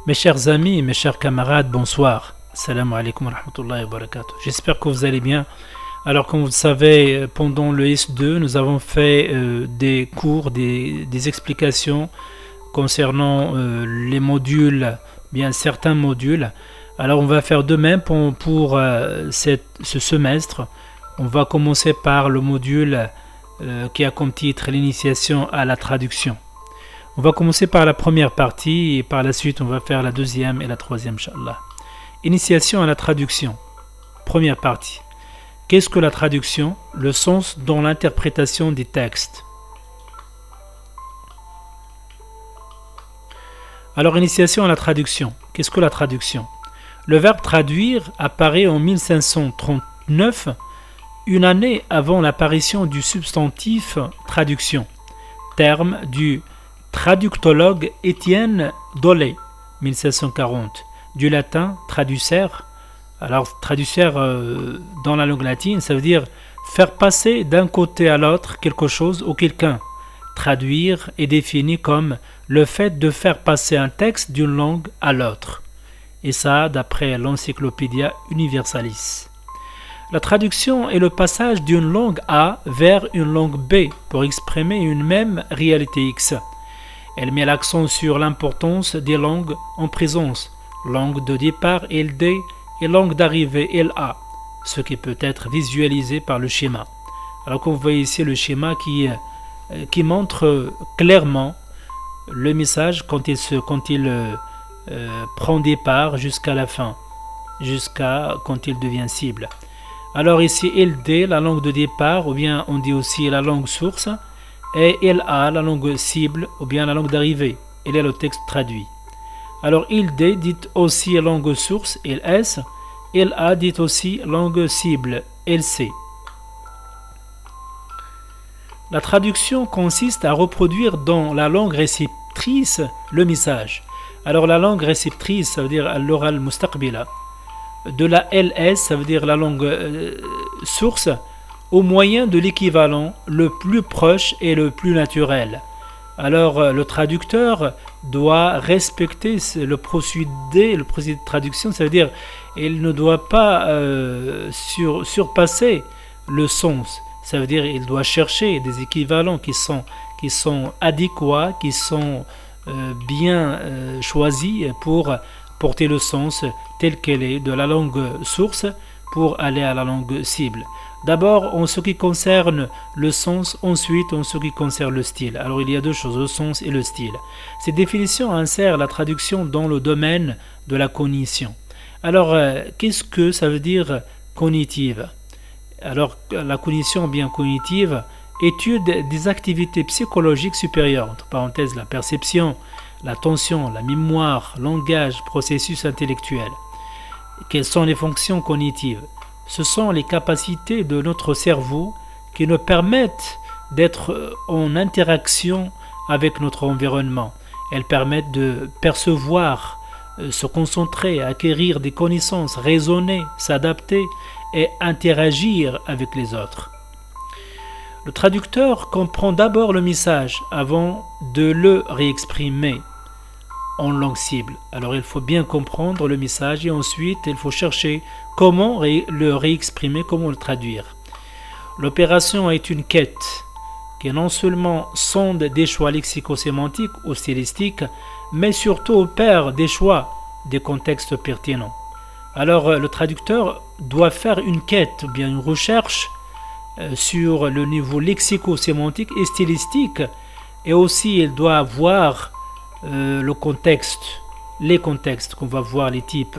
Mes chers amis, mes chers camarades, bonsoir. Salam alaikum wa rahmatullahi wa barakatuh. J'espère que vous allez bien. Alors, comme vous le savez, pendant le S2, nous avons fait des cours, des explications concernant les modules, bien certains modules. Alors, on va faire de même pour ce semestre. On va commencer par le module qui a comme titre l'initiation à la traduction. On va commencer par la première partie et par la suite on va faire la deuxième et la troisième, Inch'Allah. Initiation à la traduction. Première partie. Qu'est-ce que la traduction? Le sens dans l'interprétation des textes. Alors, initiation à la traduction. Qu'est-ce que la traduction? Le verbe traduire apparaît en 1539, une année avant l'apparition du substantif traduction, terme du traductologue Étienne Dolet, 1740, du latin traducer. Alors, traducer dans la langue latine, ça veut dire faire passer d'un côté à l'autre quelque chose ou quelqu'un. Traduire est défini comme le fait de faire passer un texte d'une langue à l'autre. Et ça, d'après l'Encyclopédia Universalis. La traduction est le passage d'une langue A vers une langue B pour exprimer une même réalité X. Elle met l'accent sur l'importance des langues en présence, langue de départ LD et langue d'arrivée LA, ce qui peut être visualisé par le schéma. Alors qu'on voit ici le schéma qui montre clairement le message quand il prend départ jusqu'à la fin, jusqu'à quand il devient cible. Alors ici LD, la langue de départ, ou bien on dit aussi la langue source, et LA, la langue cible, ou bien la langue d'arrivée. Elle est le texte traduit. Alors LD dit aussi langue source, LS, LA dit aussi langue cible, LC. La traduction consiste à reproduire dans la langue réceptrice le message. Alors la langue réceptrice, ça veut dire l'oral mustaqbila. De la LS, ça veut dire la langue source, au moyen de l'équivalent le plus proche et le plus naturel. Alors le traducteur doit respecter le procédé de traduction, ça veut dire il ne doit pas surpasser le sens. Ça veut dire il doit chercher des équivalents qui sont adéquats, qui sont bien choisis pour porter le sens tel qu'elle est de la langue source pour aller à la langue cible. D'abord en ce qui concerne le sens, ensuite en ce qui concerne le style. Alors il y a deux choses, le sens et le style. Cette définition insère la traduction dans le domaine de la cognition. Alors qu'est-ce que ça veut dire cognitive? Alors la cognition bien cognitive, étude des activités psychologiques supérieures, entre parenthèses la perception, l'attention, la mémoire, langage, processus intellectuel. Quelles sont les fonctions cognitives? Ce sont les capacités de notre cerveau qui nous permettent d'être en interaction avec notre environnement. Elles permettent de percevoir, se concentrer, acquérir des connaissances, raisonner, s'adapter et interagir avec les autres. Le traducteur comprend d'abord le message avant de le réexprimer en langue cible. Alors il faut bien comprendre le message et ensuite il faut chercher comment le réexprimer, comment le traduire. L'opération est une quête qui non seulement sonde des choix lexico-sémantiques ou stylistiques, mais surtout opère des choix des contextes pertinents. Alors le traducteur doit faire une quête ou bien une recherche sur le niveau lexico-sémantique et stylistique, et aussi il doit voir le contexte, les contextes qu'on va voir, les types.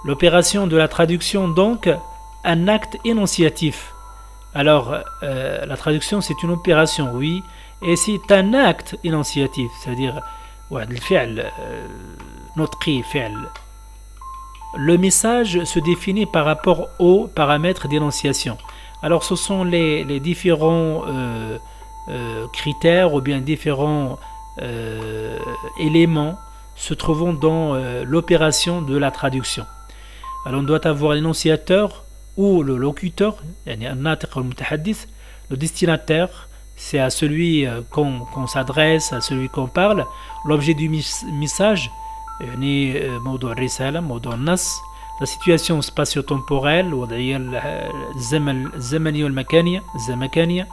L'opération de la traduction donc, un acte énonciatif. Alors la traduction c'est une opération, oui, et c'est un acte énonciatif, c'est-à-dire le message se définit par rapport aux paramètres d'énonciation. Alors ce sont les différents critères ou bien différents éléments se trouvant dans l'opération de la traduction. Alors on doit avoir l'énonciateur ou le locuteur, le destinataire, c'est à celui qu'on s'adresse, à celui qu'on parle. L'objet du message, يعني موضوع الرسالة موضوع النص la situation spatio-temporelle وضعية الزمنية والمكانية الزمكانية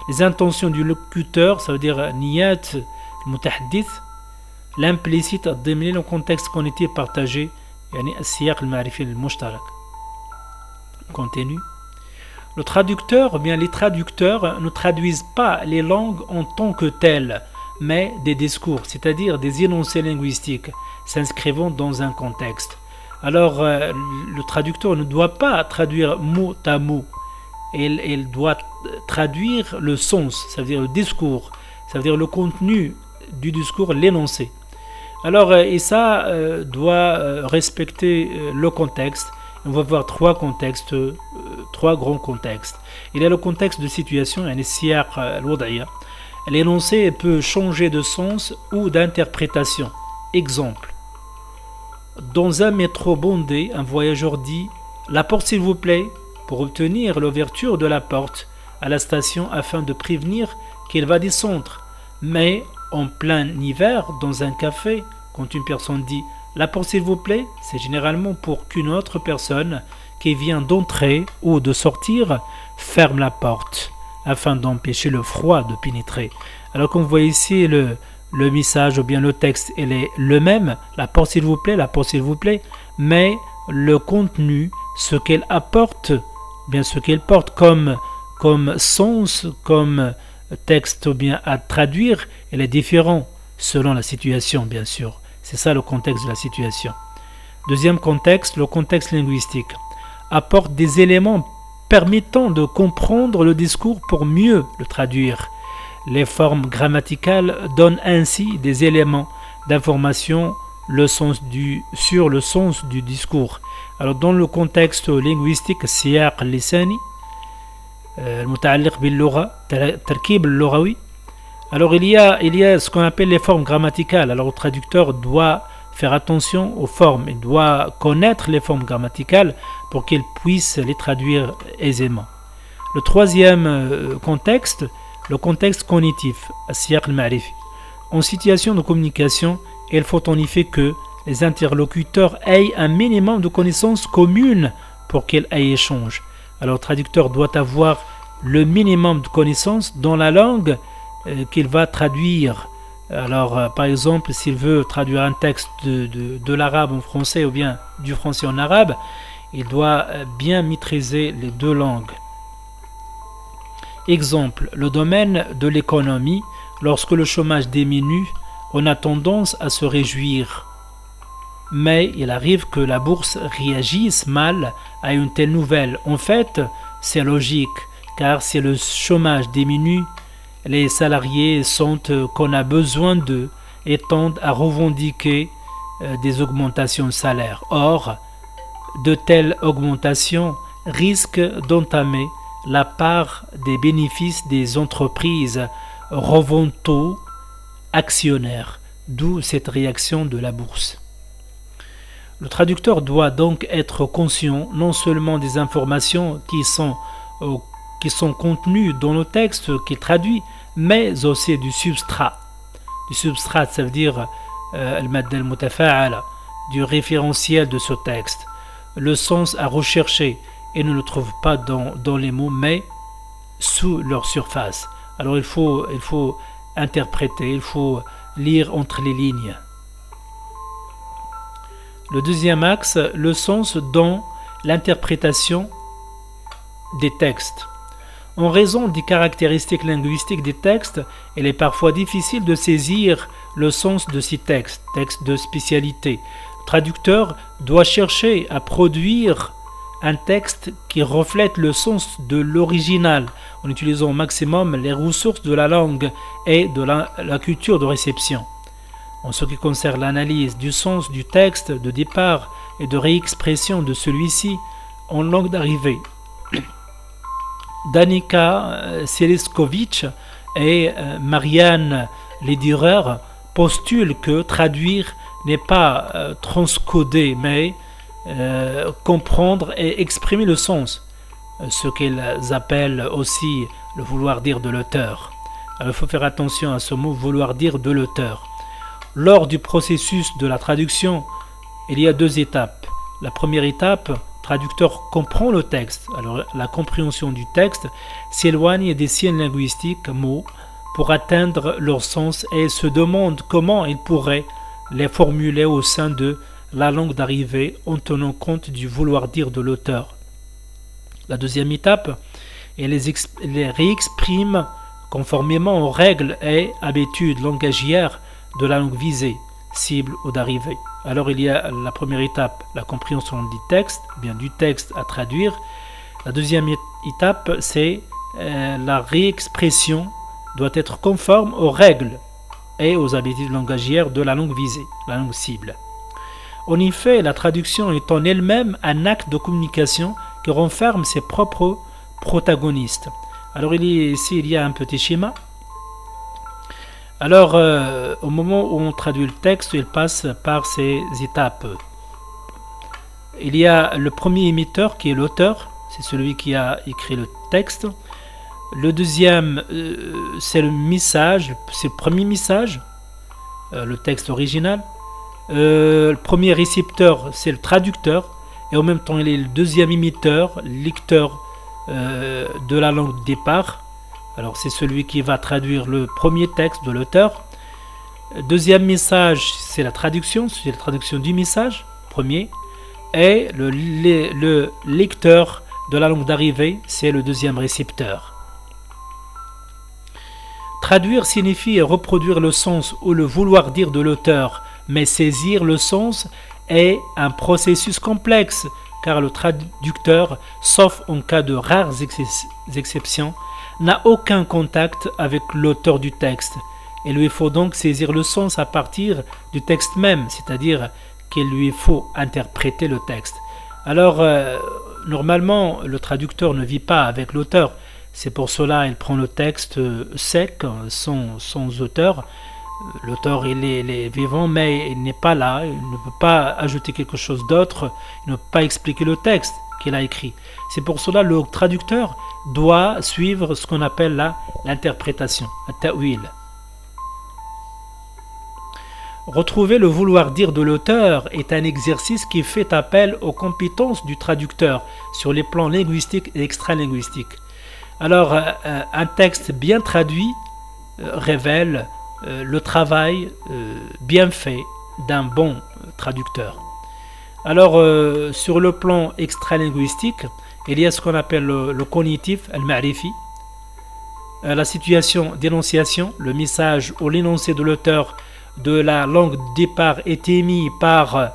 les intentions du locuteur ça veut dire نيات المتحدث l'implicite الضمني le contexte cognitif partagé يعني السياق المعرفي المشترك continue. Le traducteur, bien les traducteurs ne traduisent pas les langues en tant que telles, mais des discours, c'est-à-dire des énoncés linguistiques s'inscrivant dans un contexte. Alors, le traducteur ne doit pas traduire mot à mot, il doit traduire le sens, ça veut dire le discours, ça veut dire le contenu du discours, l'énoncé. Alors, et ça doit respecter le contexte. On va voir trois contextes, trois grands contextes. Il y a le contexte de situation, l'énoncé peut changer de sens ou d'interprétation. Exemple. Dans un métro bondé, un voyageur dit « La porte s'il vous plaît » pour obtenir l'ouverture de la porte à la station afin de prévenir qu'il va descendre. Mais en plein hiver, dans un café, quand une personne dit « La porte s'il vous plaît », c'est généralement pour qu'une autre personne qui vient d'entrer ou de sortir ferme la porte afin d'empêcher le froid de pénétrer. Alors comme vous voyez ici, le message ou bien le texte, il est le même, la porte s'il vous plaît, mais le contenu, ce qu'elle apporte, bien ce qu'elle porte comme sens, comme texte ou bien à traduire, il est différent selon la situation, bien sûr. C'est ça le contexte de la situation. Deuxième contexte, le contexte linguistique apporte des éléments permettant de comprendre le discours pour mieux le traduire. Les formes grammaticales donnent ainsi des éléments d'information sur le sens du discours. Alors dans le contexte linguistique, السياق اللساني المتعلق باللغة التركيب اللغوي. Alors il y a ce qu'on appelle les formes grammaticales. Alors le traducteur doit faire attention aux formes, il doit connaître les formes grammaticales pour qu'il puisse les traduire aisément. Le troisième contexte, le contexte cognitif, السياق المعرفي. En situation de communication, il faut en effet que les interlocuteurs aient un minimum de connaissances communes pour qu'ils aient échange. Alors le traducteur doit avoir le minimum de connaissances dans la langue qu'il va traduire. Alors par exemple, s'il veut traduire un texte de l'arabe en français ou bien du français en arabe, il doit bien maîtriser les deux langues. Exemple, le domaine de l'économie, lorsque le chômage diminue, on a tendance à se réjouir. Mais il arrive que la bourse réagisse mal à une telle nouvelle. En fait, c'est logique, car si le chômage diminue, les salariés sentent qu'on a besoin d'eux et tendent à revendiquer des augmentations de salaire. Or, de telles augmentations risquent d'entamer la part des bénéfices des entreprises reventant actionnaires, d'où cette réaction de la bourse. Le traducteur doit donc être conscient non seulement des informations qui sont contenues dans le texte qu'il traduit, mais aussi du substrat. Du substrat, ça veut dire al-madda al-mutafa'ala, du référentiel de ce texte. Le sens à rechercher et ne le trouve pas dans les mots, mais sous leur surface. Alors il faut interpréter, il faut lire entre les lignes. Le deuxième axe, le sens dans l'interprétation des textes. En raison des caractéristiques linguistiques des textes, il est parfois difficile de saisir le sens de ces textes de spécialité. Le traducteur doit chercher à produire un texte qui reflète le sens de l'original en utilisant au maximum les ressources de la langue et de la culture de réception. En ce qui concerne l'analyse du sens du texte de départ et de réexpression de celui-ci en langue d'arrivée, Danica Seliskovic et Marianne Lederer postulent que traduire n'est pas transcoder, mais comprendre et exprimer le sens, ce qu'ils appellent aussi le vouloir dire de l'auteur. Alors il faut faire attention à ce mot vouloir dire de l'auteur. Lors du processus de la traduction, il y a deux étapes. La première étape, le traducteur comprend le texte. Alors, la compréhension du texte s'éloigne des signes linguistiques, mots, pour atteindre leur sens et se demande comment il pourrait les formuler au sein de la langue d'arrivée en tenant compte du vouloir dire de l'auteur. La deuxième étape, il les réexprime conformément aux règles et habitudes langagières de la langue visée, cible ou d'arrivée. Alors il y a la première étape, la compréhension du texte, bien du texte à traduire. La deuxième étape, c'est la réexpression doit être conforme aux règles et aux habitudes langagières de la langue visée, la langue cible. En effet, la traduction est en elle-même un acte de communication qui renferme ses propres protagonistes. Alors ici, il y a un petit schéma. Alors, au moment où on traduit le texte, il passe par ces étapes. Il y a le premier émetteur qui est l'auteur, c'est celui qui a écrit le texte. Le deuxième, c'est le message, c'est le premier message, le texte original. Le premier récepteur, c'est le traducteur. Et en même temps, il est le deuxième émetteur, lecteur de la langue de départ. Alors, c'est celui qui va traduire le premier texte de l'auteur. Deuxième message, c'est la traduction du message, premier. Et le lecteur de la langue d'arrivée, c'est le deuxième récepteur. Traduire signifie reproduire le sens ou le vouloir dire de l'auteur, mais saisir le sens est un processus complexe, car le traducteur, sauf en cas de rares exceptions, n'a aucun contact avec l'auteur du texte. Il lui faut donc saisir le sens à partir du texte même, c'est-à-dire qu'il lui faut interpréter le texte. Alors, normalement, le traducteur ne vit pas avec l'auteur. C'est pour cela qu'il prend le texte sec, sans auteur. L'auteur, il est vivant, mais il n'est pas là. Il ne peut pas ajouter quelque chose d'autre. Il ne peut pas expliquer le texte qu'il a écrit. C'est pour cela que le traducteur doit suivre ce qu'on appelle l'interprétation, le ta'wil. Retrouver le vouloir dire de l'auteur est un exercice qui fait appel aux compétences du traducteur sur les plans linguistiques et extralinguistiques. Alors, un texte bien traduit révèle le travail bien fait d'un bon traducteur. Alors, sur le plan extralinguistique, il y a ce qu'on appelle le cognitif, al-ma'rifi, la situation d'énonciation, le message ou l'énoncé de l'auteur de la langue de départ est émis par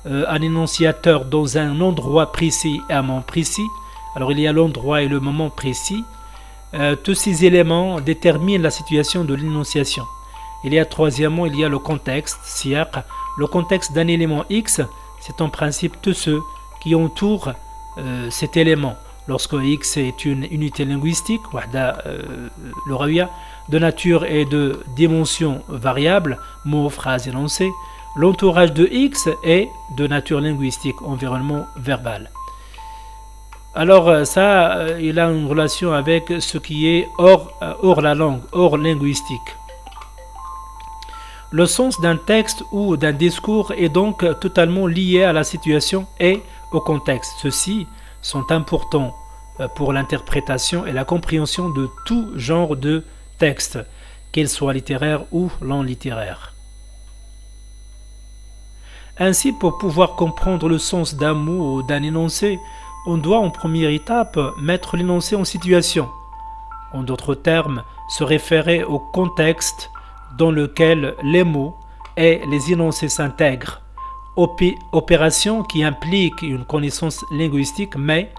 un énonciateur dans un endroit précis et un moment précis. Alors il y a l'endroit et le moment précis. Tous ces éléments déterminent la situation de l'énonciation. Il y a troisièmement, il y a le contexte, siyaq. Le contexte d'un élément X, c'est en principe tous ceux qui entourent cet élément. Lorsque X est une unité linguistique, de nature et de dimension variable, mots, phrases, énoncés, l'entourage de X est de nature linguistique, environnement verbal. Alors ça, il a une relation avec ce qui est hors la langue, hors linguistique. Le sens d'un texte ou d'un discours est donc totalement lié à la situation et au contexte. Ceux-ci sont importants pour l'interprétation et la compréhension de tout genre de texte, qu'il soit littéraire ou non littéraire. Ainsi, pour pouvoir comprendre le sens d'un mot ou d'un énoncé, on doit en première étape mettre l'énoncé en situation. En d'autres termes, se référer au contexte dans lequel les mots et les énoncés s'intègrent. Opération qui implique une connaissance linguistique, mais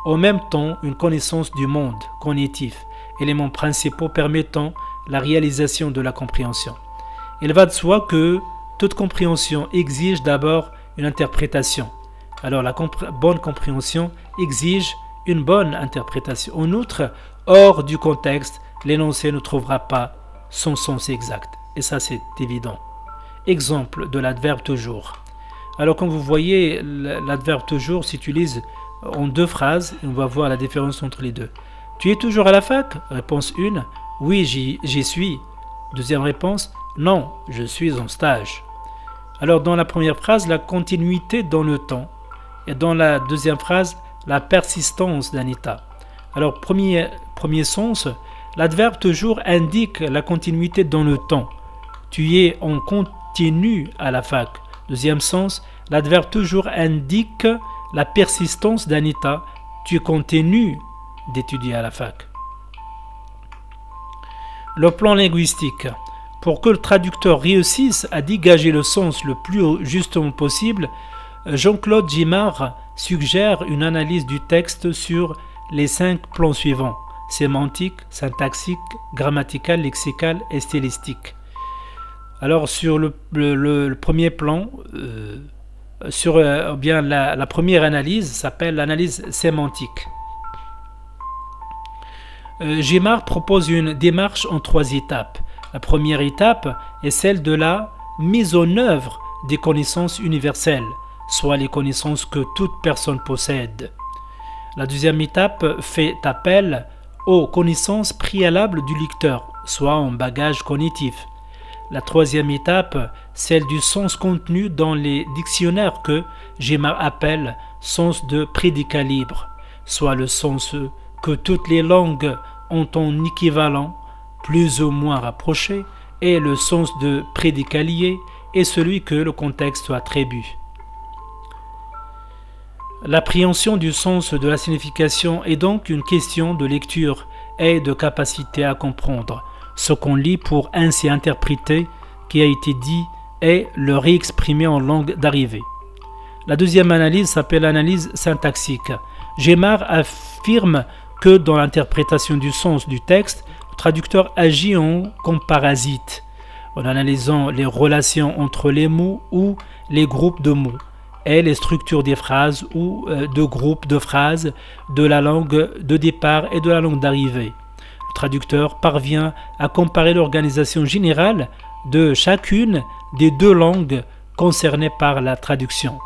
en même temps une connaissance du monde cognitif, éléments principaux permettant la réalisation de la compréhension. Il va de soi que toute compréhension exige d'abord une interprétation. Alors la bonne compréhension exige une bonne interprétation. En outre, hors du contexte, l'énoncé ne trouvera pas son sens exact. Et ça, c'est évident. Exemple de l'adverbe toujours. Alors comme vous voyez, l'adverbe toujours s'utilise en deux phrases et on va voir la différence entre les deux. Tu es toujours à la fac? Réponse 1. Oui, j'y suis. Deuxième réponse. Non, je suis en stage. Alors dans la première phrase, la continuité dans le temps. Et dans la deuxième phrase, la persistance d'un état. Alors premier sens, l'adverbe toujours indique la continuité dans le temps. Tu es en continu à la fac. Deuxième sens, l'adverbe toujours indique la persistance d'un état. Tu continues d'étudier à la fac. Le plan linguistique. Pour que le traducteur réussisse à dégager le sens le plus justement possible, Jean-Claude Guimard suggère une analyse du texte sur les 5 plans suivants: sémantique, syntaxique, grammatical, lexical et stylistique. Alors sur le premier plan, la première analyse s'appelle l'analyse sémantique. Guimard propose une démarche en 3 étapes. La première étape est celle de la mise en œuvre des connaissances universelles, soit les connaissances que toute personne possède. La deuxième étape fait appel aux connaissances préalables du lecteur, soit en bagage cognitif. La troisième étape, celle du sens contenu dans les dictionnaires que Guimard appelle sens de prédicat libre, soit le sens que toutes les langues ont en équivalent, plus ou moins rapproché, et le sens de prédicat lié est celui que le contexte attribue. L'appréhension du sens de la signification est donc une question de lecture et de capacité à comprendre ce qu'on lit pour ainsi interpréter qui a été dit et le réexprimer en langue d'arrivée. La deuxième analyse s'appelle l'analyse syntaxique. Guimard affirme que dans l'interprétation du sens du texte, le traducteur agit comme parasite, en analysant les relations entre les mots ou les groupes de mots et les structures des phrases ou de groupes de phrases de la langue de départ et de la langue d'arrivée. Le traducteur parvient à comparer l'organisation générale de chacune des 2 langues concernées par la traduction.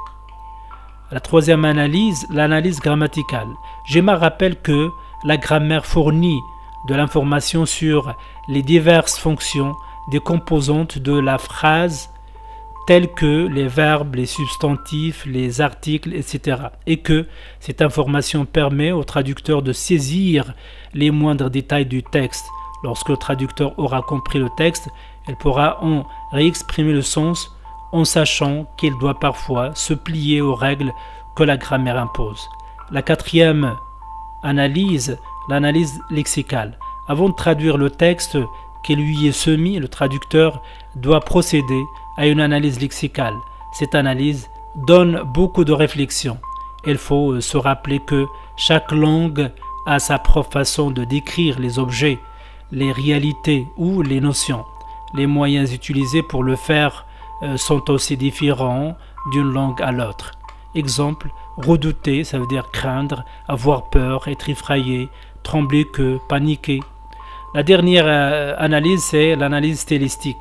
La troisième analyse, l'analyse grammaticale. Guimard rappelle que la grammaire fournit de l'information sur les diverses fonctions des composantes de la phrase telles que les verbes, les substantifs, les articles, etc. Et que cette information permet au traducteur de saisir les moindres détails du texte. Lorsque le traducteur aura compris le texte, il pourra en réexprimer le sens en sachant qu'il doit parfois se plier aux règles que la grammaire impose. La quatrième analyse, l'analyse lexicale. Avant de traduire le texte qui lui est soumis, le traducteur doit procéder à une analyse lexicale. Cette analyse donne beaucoup de réflexion. Il faut se rappeler que chaque langue a sa propre façon de décrire les objets, les réalités ou les notions. Les moyens utilisés pour le faire sont aussi différents d'une langue à l'autre. Exemple, redouter, ça veut dire craindre, avoir peur, être effrayé, trembler que, paniquer. La dernière analyse, c'est l'analyse stylistique.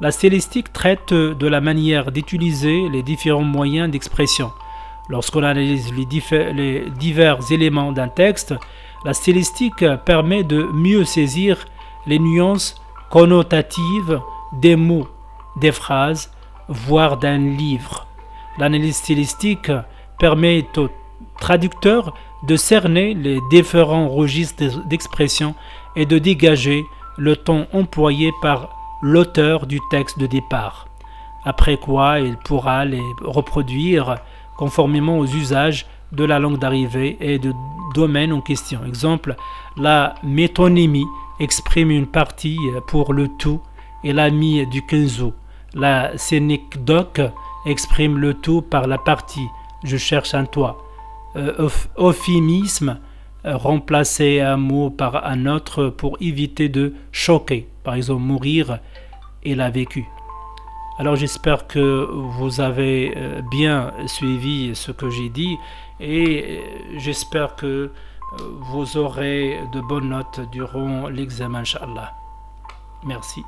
La stylistique traite de la manière d'utiliser les différents moyens d'expression. Lorsqu'on analyse les divers éléments d'un texte, la stylistique permet de mieux saisir les nuances connotatives des mots, des phrases, voire d'un livre. L'analyse stylistique permet au traducteur de cerner les différents registres d'expression et de dégager le ton employé par l'auteur du texte de départ, après quoi il pourra les reproduire conformément aux usages de la langue d'arrivée et de domaine en question. Exemple, la métonymie exprime une partie pour le tout et l'ami du quinzo. La synecdoque exprime le tout par la partie je cherche un toit. Euphémisme, remplacer un mot par un autre pour éviter de choquer. Par exemple, mourir, il a vécu. Alors j'espère que vous avez bien suivi ce que j'ai dit et j'espère que vous aurez de bonnes notes durant l'examen, Inch'Allah. Merci.